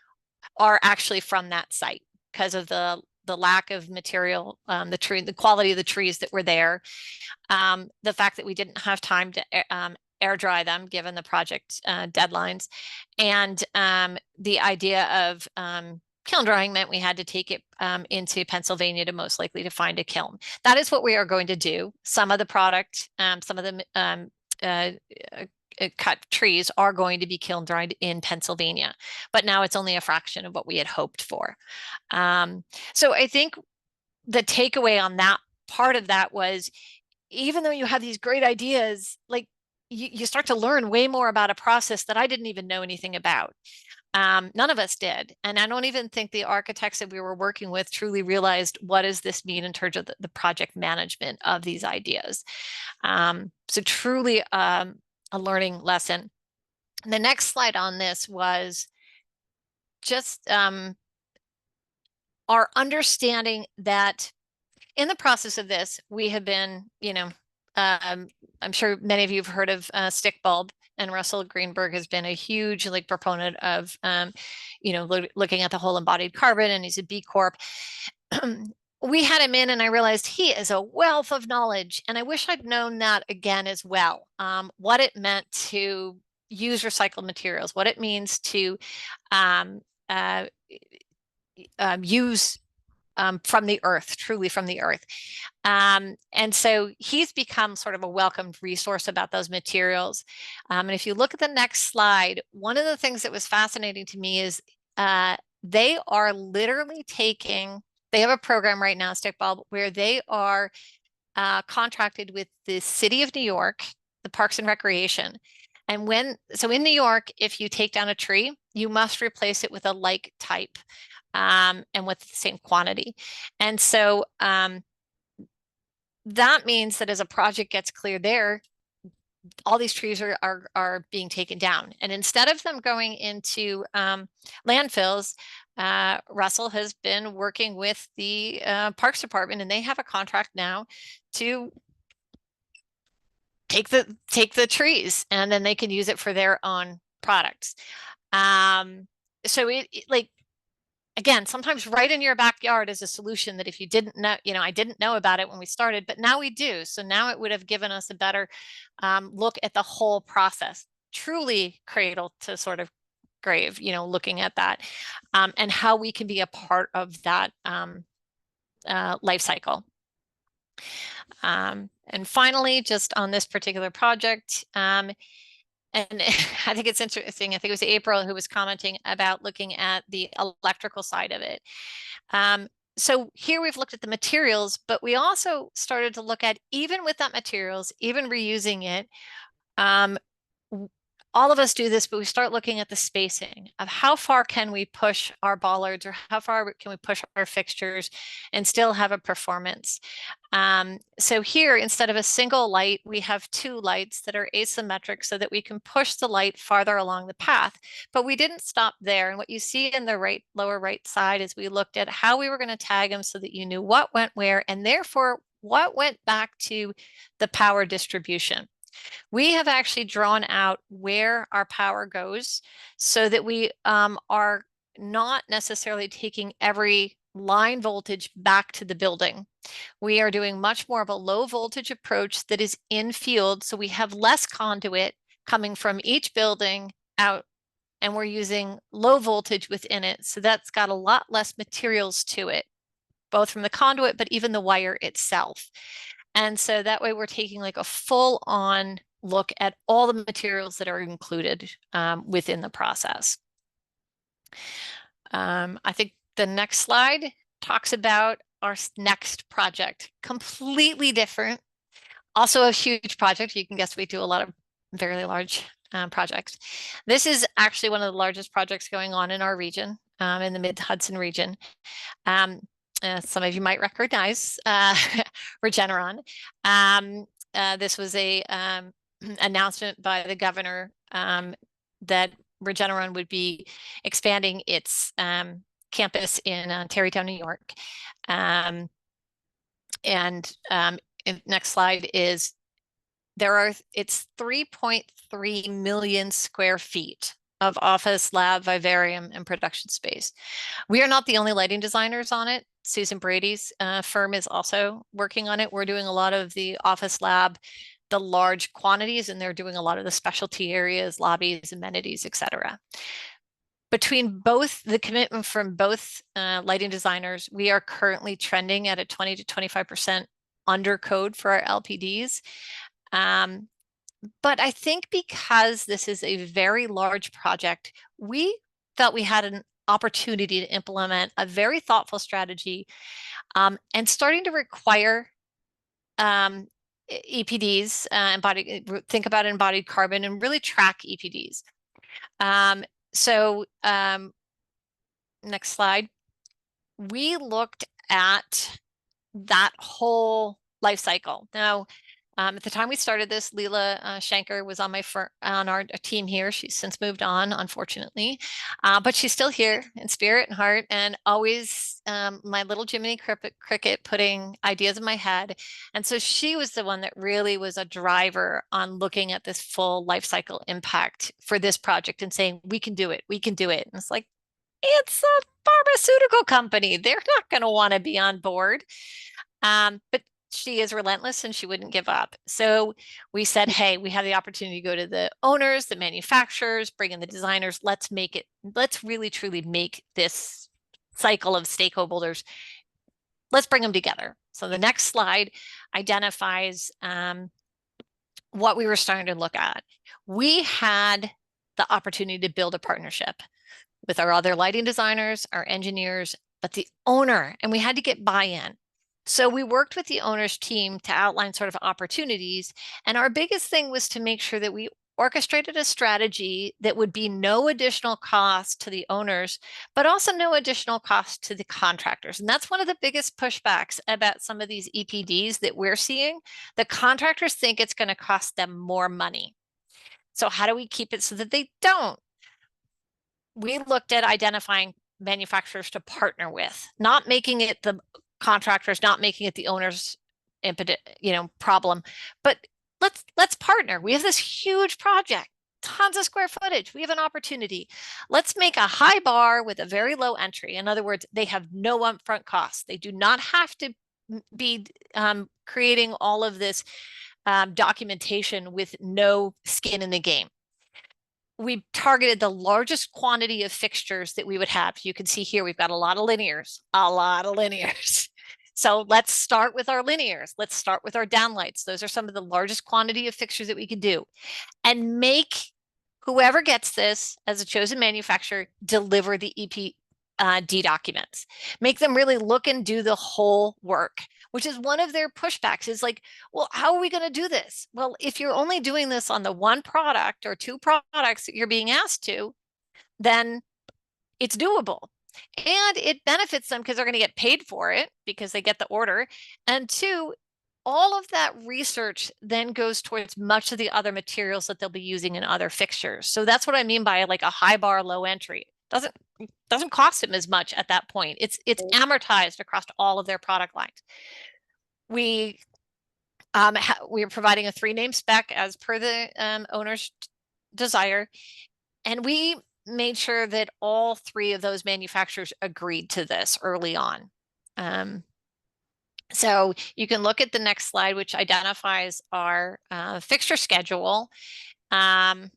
Speaker 6: are actually from that site because of the lack of material, the quality of the trees that were there, the fact that we didn't have time to air dry them given the project deadlines, and the idea of kiln drying meant we had to take it into Pennsylvania to most likely to find a kiln. That is what we are going to do. Some of the product, some of the cut trees are going to be kiln dried in Pennsylvania, but now it's only a fraction of what we had hoped for. So I think the takeaway on that part of that was, even though you have these great ideas, like you start to learn way more about a process that I didn't even know anything about. None of us did. And I don't even think the architects that we were working with truly realized what does this mean in terms of the project management of these ideas. So truly a learning lesson. And the next slide on this was just our understanding that in the process of this, we have been, I'm sure many of you have heard of stick bulb, and Russell Greenberg has been a huge proponent of, looking at the whole embodied carbon, and he's a B Corp. We had him in and I realized he is a wealth of knowledge, and I wish I'd known that again as well. What it meant to use recycled materials, what it means to use from the earth, truly from the earth. And so he's become sort of a welcomed resource about those materials. And if you look at the next slide, one of the things that was fascinating to me is they are literally they have a program right now, Stick Bulb, where they are contracted with the City of New York, the Parks and Recreation. And so in New York, if you take down a tree, you must replace it with a like type. And with the same quantity. And so that means that as a project gets cleared there, all these trees are being taken down. And instead of them going into landfills, Russell has been working with the Parks Department, and they have a contract now to take the trees, and then they can use it for their own products. So again, sometimes right in your backyard is a solution that if you didn't know, I didn't know about it when we started, but now we do. So now it would have given us a better look at the whole process, truly cradle to sort of grave, looking at that and how we can be a part of that life cycle. And finally, just on this particular project, and I think it's interesting. I think it was April who was commenting about looking at the electrical side of it. So here we've looked at the materials, but we also started to look at, even with that materials, even reusing it, all of us do this, but we start looking at the spacing of how far can we push our bollards, or how far can we push our fixtures and still have a performance. So here, instead of a single light, we have 2 lights that are asymmetric so that we can push the light farther along the path. But we didn't stop there. And what you see in the lower right side is we looked at how we were going to tag them so that you knew what went where, and therefore what went back to the power distribution. We have actually drawn out where our power goes so that we are not necessarily taking every line voltage back to the building. We are doing much more of a low voltage approach that is in field. So we have less conduit coming from each building out, and we're using low voltage within it. So that's got a lot less materials to it, both from the conduit, but even the wire itself. And so that way we're taking like a full on look at all the materials that are included within the process. I think the next slide talks about our next project, completely different. Also a huge project. You can guess we do a lot of very large projects. This is actually one of the largest projects going on in our region, in the Mid-Hudson region. Some of you might recognize Regeneron. This was a announcement by the governor that Regeneron would be expanding its campus in Tarrytown, New York. Next slide is it's 3.3 million square feet of office, lab, vivarium, and production space. We are not the only lighting designers on it. Susan Brady's firm is also working on it. We're doing a lot of the office, lab, the large quantities, and they're doing a lot of the specialty areas, lobbies, amenities, etc. Between both the commitment from both lighting designers, we are currently trending at a 20 to 25% under code for our LPDs. But I think because this is a very large project, we felt we had an opportunity to implement a very thoughtful strategy and starting to require EPDs, think about embodied carbon and really track EPDs. Next slide. We looked at that whole life cycle. Now, at the time we started this, Leela Shanker was on our team here. She's since moved on, unfortunately, but she's still here in spirit and heart, and always my little Jiminy Cricket putting ideas in my head. And so she was the one that really was a driver on looking at this full life cycle impact for this project and saying, we can do it, we can do it. And it's like, it's a pharmaceutical company. They're not going to want to be on board. But she is relentless and she wouldn't give up. So we said, hey, we have the opportunity to go to the owners, the manufacturers, bring in the designers. Let's really truly make this cycle of stakeholders. Let's bring them together. So the next slide identifies what we were starting to look at. We had the opportunity to build a partnership with our other lighting designers, our engineers, but the owner, and we had to get buy-in. So we worked with the owner's team to outline sort of opportunities. And our biggest thing was to make sure that we orchestrated a strategy that would be no additional cost to the owners, but also no additional cost to the contractors. And that's one of the biggest pushbacks about some of these EPDs that we're seeing. The contractors think it's going to cost them more money. So how do we keep it so that they don't? We looked at identifying manufacturers to partner with, not making it the contractors, not making it the owner's problem, but let's partner. We have this huge project, tons of square footage. We have an opportunity. Let's make a high bar with a very low entry. In other words, they have no upfront costs. They do not have to be creating all of this documentation with no skin in the game. We targeted the largest quantity of fixtures that we would have. You can see here, we've got a lot of linears. So let's start with our linears. Let's start with our downlights. Those are some of the largest quantity of fixtures that we can do. And make whoever gets this as a chosen manufacturer deliver the EPD documents. Make them really look and do the whole work, which is one of their pushbacks is like, well, how are we going to do this? Well, if you're only doing this on the one product or two products that you're being asked to, then it's doable. And it benefits them because they're going to get paid for it because they get the order. And two, all of that research then goes towards much of the other materials that they'll be using in other fixtures. So that's what I mean by like a high bar, low entry. Doesn't cost them as much at that point. It's amortized across all of their product lines. We are providing a 3-name spec as per the owner's desire. And we made sure that all three of those manufacturers agreed to this early on. So you can look at the next slide, which identifies our fixture schedule. And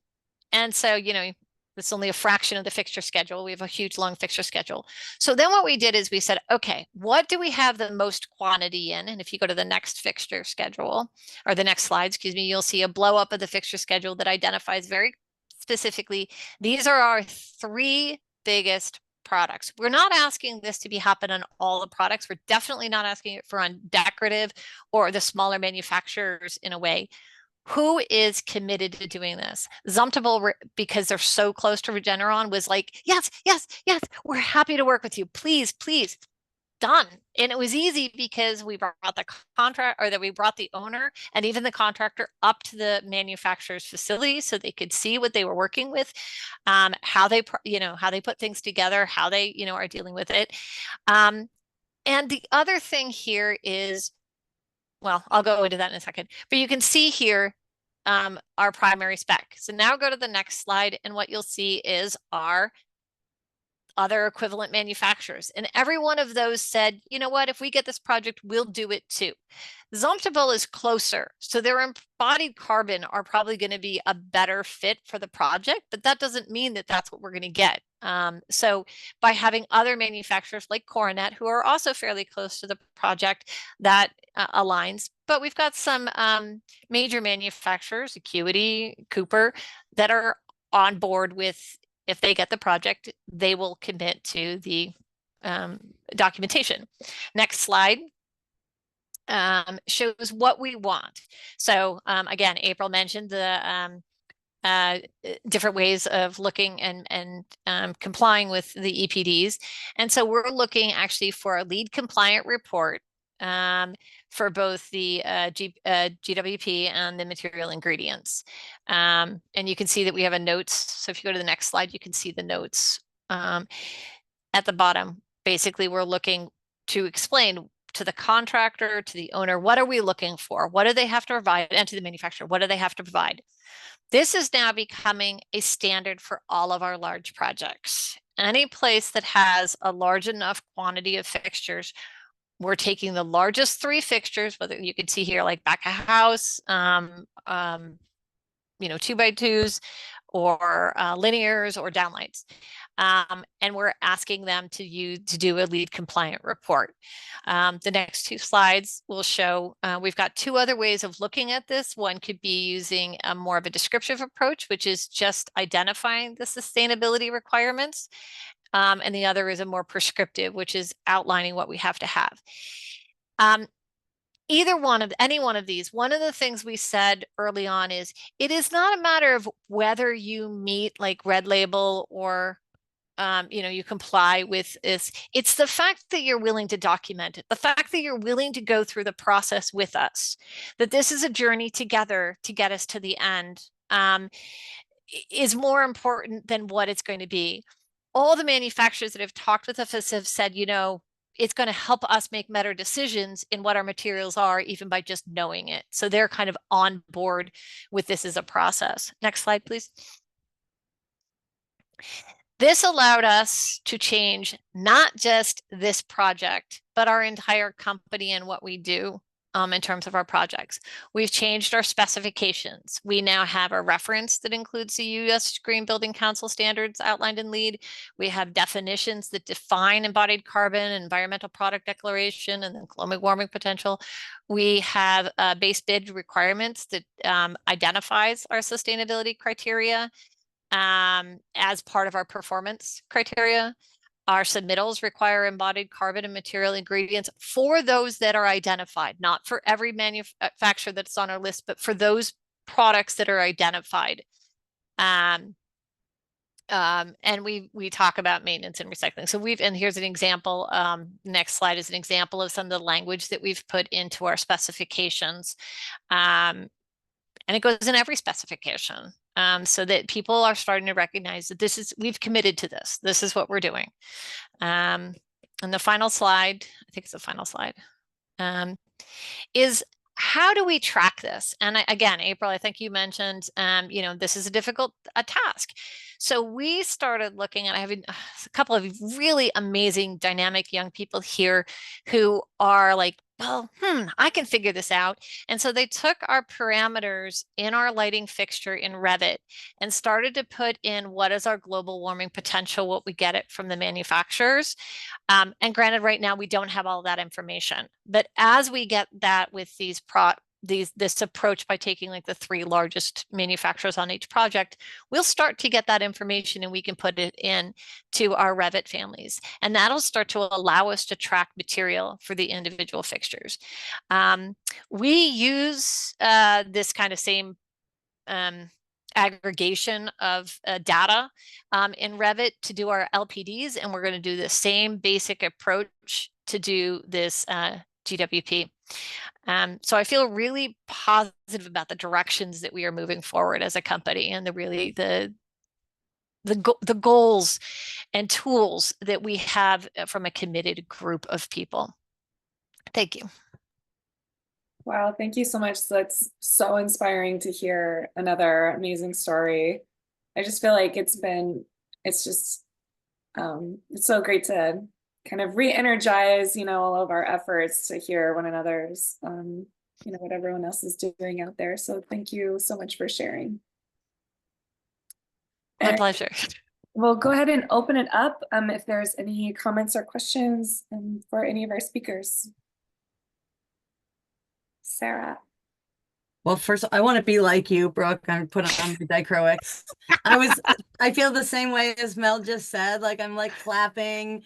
Speaker 6: so, you know, it's only a fraction of the fixture schedule. We have a huge long fixture schedule. So then what we did is we said, okay, what do we have the most quantity in? And if you go to the next fixture schedule, or the next slide, excuse me, you'll see a blow up of the fixture schedule that identifies very specifically, these are our three biggest products. We're not asking this to be happen on all the products. We're definitely not asking it for on decorative or the smaller manufacturers in a way. Who is committed to doing this? Zumtobel, because they're so close to Regeneron, was like, yes, yes, yes, we're happy to work with you. Please, please, done. And it was easy because we brought the contract, or that we brought the owner and even the contractor up to the manufacturer's facility so they could see what they were working with, how they, you know, how they put things together, how they, you know, are dealing with it. And the other thing here is, well, I'll go into that in a second, but you can see here our primary spec. So now go to the next slide, and what you'll see is our other equivalent manufacturers. And every one of those said, you know what, if we get this project, we'll do it too. Zumtobel is closer, so their embodied carbon are probably going to be a better fit for the project, but that doesn't mean that that's what we're going to get. So by having other manufacturers like Coronet, who are also fairly close to the project, that aligns. But we've got some major manufacturers, Acuity, Cooper, that are on board with, if they get the project, they will commit to the documentation. Next slide shows what we want. So again, April mentioned the different ways of looking and complying with the EPDs. And so we're looking actually for a lead compliant report for both the GWP and the material ingredients. And you can see that we have a notes. So if you go to the next slide, you can see the notes at the bottom. Basically, we're looking to explain to the contractor, to the owner, what are we looking for? What do they have to provide? And to the manufacturer, what do they have to provide? This is now becoming a standard for all of our large projects. Any place that has a large enough quantity of fixtures, we're taking the largest three fixtures, whether you can see here, like back of house, you know, 2x2s, or linears, or downlights. And we're asking them to do a lead compliant report. The next two slides will show, we've got two other ways of looking at this. One could be using a more of a descriptive approach, which is just identifying the sustainability requirements. And the other is a more prescriptive, which is outlining what we have to have. Any one of these, one of the things we said early on is, it is not a matter of whether you meet like red label or you know, you comply with this. It's the fact that you're willing to document it, the fact that you're willing to go through the process with us, that this is a journey together to get us to the end, is more important than what it's going to be. All the manufacturers that have talked with us have said, you know, it's going to help us make better decisions in what our materials are, even by just knowing it. So they're kind of on board with this as a process. Next slide, please. This allowed us to change not just this project, but our entire company and what we do in terms of our projects. We've changed our specifications. We now have a reference that includes the U.S. Green Building Council standards outlined in LEED. We have definitions that define embodied carbon, environmental product declaration, and then global warming potential. We have base bid requirements that identifies our sustainability criteria as part of our performance criteria. Our submittals require embodied carbon and material ingredients for those that are identified, not for every manufacturer that's on our list, but for those products that are identified. And we talk about maintenance and recycling. So and here's an example. Next slide is an example of some of the language that we've put into our specifications. And it goes in every specification. So that people are starting to recognize that we've committed to this. This is what we're doing. And the final slide, I think it's the final slide, is how do we track this? And again, April, I think you mentioned, this is a difficult task. So we started looking at having a couple of really amazing, dynamic young people here who are like, well, I can figure this out. And so they took our parameters in our lighting fixture in Revit and started to put in what is our global warming potential, what we get it from the manufacturers. And granted, right now we don't have all that information, but as we get that with this approach by taking like the 3 largest manufacturers on each project, we'll start to get that information and we can put it in to our Revit families. And that'll start to allow us to track material for the individual fixtures. We use this kind of same aggregation of data in Revit to do our LPDs, and we're going to do the same basic approach to do this GWP. So I feel really positive about the directions that we are moving forward as a company, and the goals and tools that we have from a committed group of people. Thank you.
Speaker 1: Wow, thank you so much. That's so inspiring to hear another amazing story. I just feel like it's so great to kind of re-energize, all of our efforts to hear one another's, what everyone else is doing out there. So thank you so much for sharing.
Speaker 6: My pleasure.
Speaker 1: We'll go ahead and open it up if there's any comments or questions for any of our speakers. Sarah.
Speaker 4: Well, first, I want to be like you, Brooke. I'm put on the dichroics. I feel the same way as Mel just said. Like I'm like clapping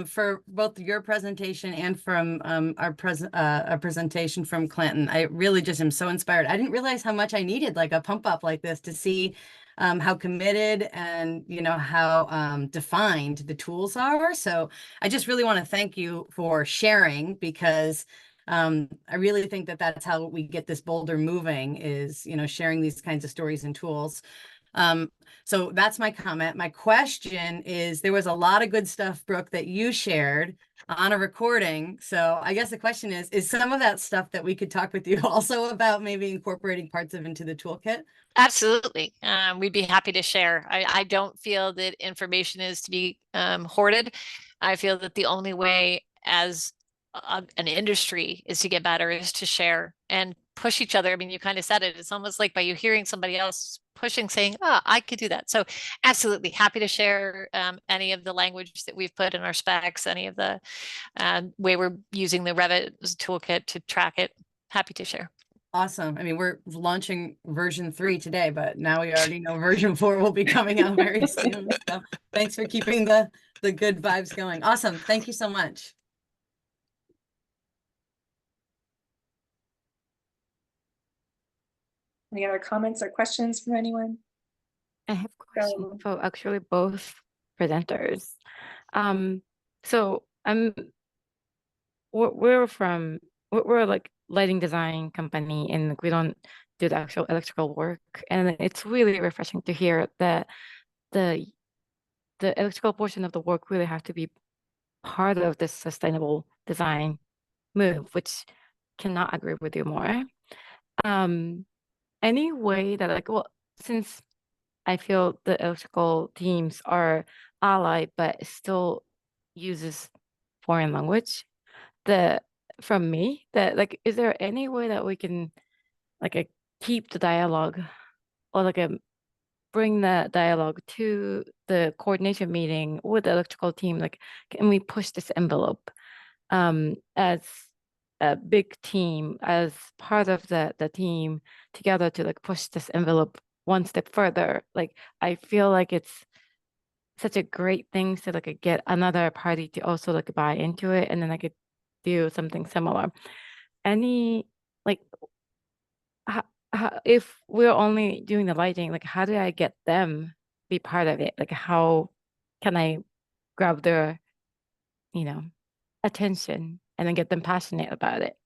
Speaker 4: for both your presentation and from our presentation from Clanton. I really just am so inspired. I didn't realize how much I needed like a pump up like this to see how committed and how defined the tools are. So I just really want to thank you for sharing, because I really think that that's how we get this Boulder moving, is, sharing these kinds of stories and tools. So that's my comment. My question is, there was a lot of good stuff, Brooke, that you shared on a recording. So I guess the question is some of that stuff that we could talk with you also about, maybe incorporating parts of into the toolkit? Absolutely.
Speaker 6: We'd be happy to share. I don't feel that information is to be hoarded. I feel that the only way as an industry is to get better, is to share and push each other. I mean, you kind of said it. It's almost like by you hearing somebody else pushing, saying, oh, I could do that. So absolutely happy to share any of the language that we've put in our specs, any of the way we're using the Revit toolkit to track it. Happy to share.
Speaker 4: Awesome. I mean, we're launching version 3 today, but now we already know version 4 will be coming out very soon. So thanks for keeping the good vibes going. Awesome. Thank you so much.
Speaker 1: Any other comments or questions from anyone?
Speaker 7: I have questions for actually both presenters. So we're like lighting design company, and we don't do the actual electrical work. And it's really refreshing to hear that the electrical portion of the work really have to be part of this sustainable design move, which cannot agree with you more. Any way that since I feel the electrical teams are allied, but still uses foreign language, from me, is there any way that we can keep the dialogue, or bring the dialogue to the coordination meeting with the electrical team? Can we push this envelope as a big team, as part of the team together, to push this envelope one step further? I feel like it's such a great thing to get another party to also buy into it, and then I could do something similar. Any how, if we're only doing the lighting, how do I get them be part of it? How can I grab their attention and then get them passionate about it?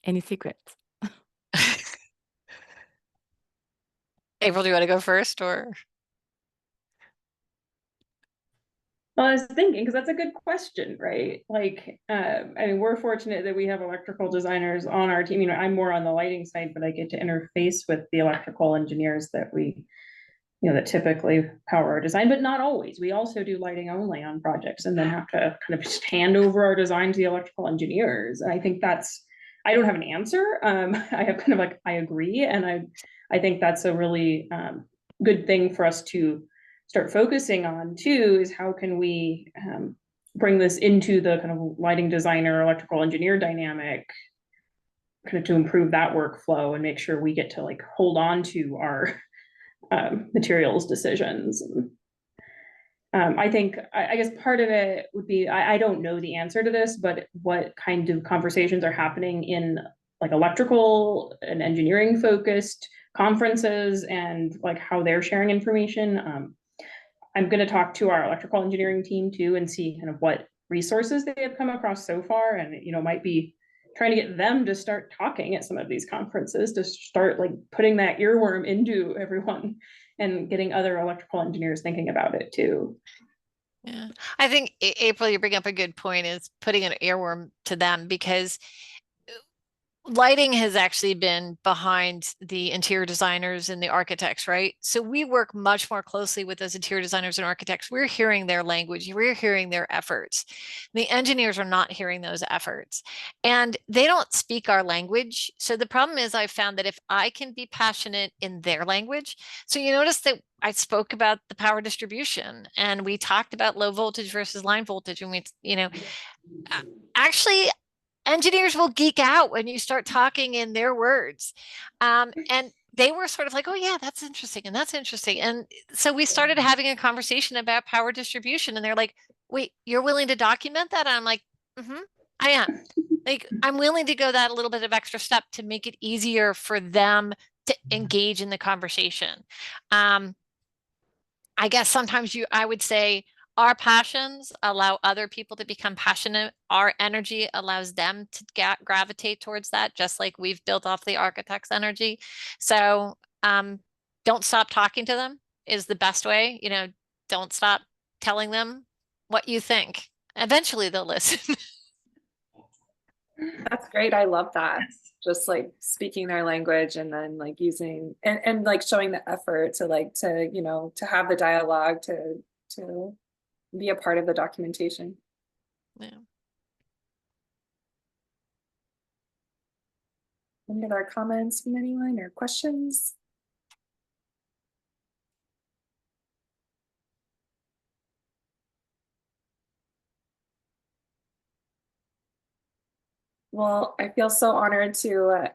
Speaker 7: Any secrets?
Speaker 6: April, do you want to go first, or?
Speaker 5: Well, I was thinking, because that's a good question, right? Like, I mean, we're fortunate that we have electrical designers on our team. You know, I'm more on the lighting side, but I get to interface with the electrical engineers that we, you know, that typically power our design, but not always. We also do lighting only on projects and then have to kind of just hand over our design to the electrical engineers. And I think that's, I don't have an answer. I have kind of like, I agree. And I think that's a really good thing for us to start focusing on too, is how can we bring this into the kind of lighting designer, electrical engineer dynamic, kind of to improve that workflow and make sure we get to like hold on to our materials decisions. I think, I guess part of it would be, I don't know the answer to this, but what kind of conversations are happening in like electrical and engineering focused conferences and like how they're sharing information. I'm going to talk to our electrical engineering team too and see kind of what resources they have come across so far, and you know, might be trying to get them to start talking at some of these conferences, to start like putting that earworm into everyone and getting other electrical engineers thinking about it too.
Speaker 6: Yeah, I think April, you bring up a good point, is putting an earworm to them, because lighting has actually been behind the interior designers and the architects, right? So we work much more closely with those interior designers and architects. We're hearing their language, we're hearing their efforts. The engineers are not hearing those efforts, and they don't speak our language. So the problem is, I've found that if I can be passionate in their language, so you notice that I spoke about the power distribution and we talked about low voltage versus line voltage, and we, you know, actually engineers will geek out when you start talking in their words. And they were sort of like, oh yeah, that's interesting. And that's interesting. And so we started having a conversation about power distribution, and they're like, wait, you're willing to document that? And I'm like, I am. Like, I'm willing to go that a little bit of extra step to make it easier for them to engage in the conversation. I guess sometimes I would say, our passions allow other people to become passionate. Our energy allows them to gravitate towards that, just like we've built off the architect's energy. So don't stop talking to them is the best way. You know, don't stop telling them what you think. Eventually they'll listen.
Speaker 1: That's great. I love that. Just like speaking their language and then like using and like showing the effort to like to, you know, to have the dialogue to be a part of the documentation.
Speaker 6: Yeah.
Speaker 1: Any other comments from anyone or questions? Well, I feel so honored to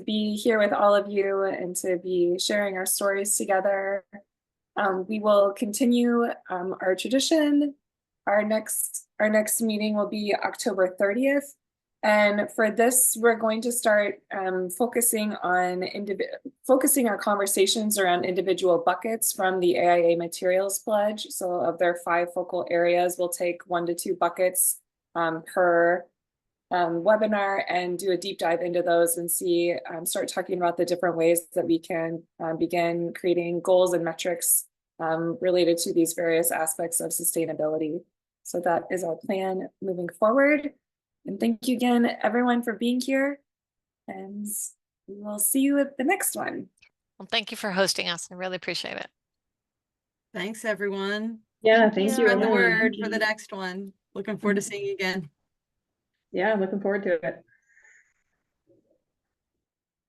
Speaker 1: be here with all of you and to be sharing our stories together. We will continue our tradition. Our next meeting will be October 30th. And for this, we're going to start focusing our conversations around individual buckets from the AIA Materials Pledge. So of their 5 focal areas, we'll take 1 to 2 buckets per webinar and do a deep dive into those and see, start talking about the different ways that we can begin creating goals and metrics related to these various aspects of sustainability. So that is our plan moving forward. And thank you again, everyone, for being here. And we will see you at the next one.
Speaker 6: Well, thank you for hosting us. I really appreciate it.
Speaker 4: Thanks, everyone.
Speaker 3: Yeah, thank you.
Speaker 4: Spread the
Speaker 3: everyone.
Speaker 4: word for the next one. Looking forward to seeing you again.
Speaker 5: Yeah, I'm looking forward to it.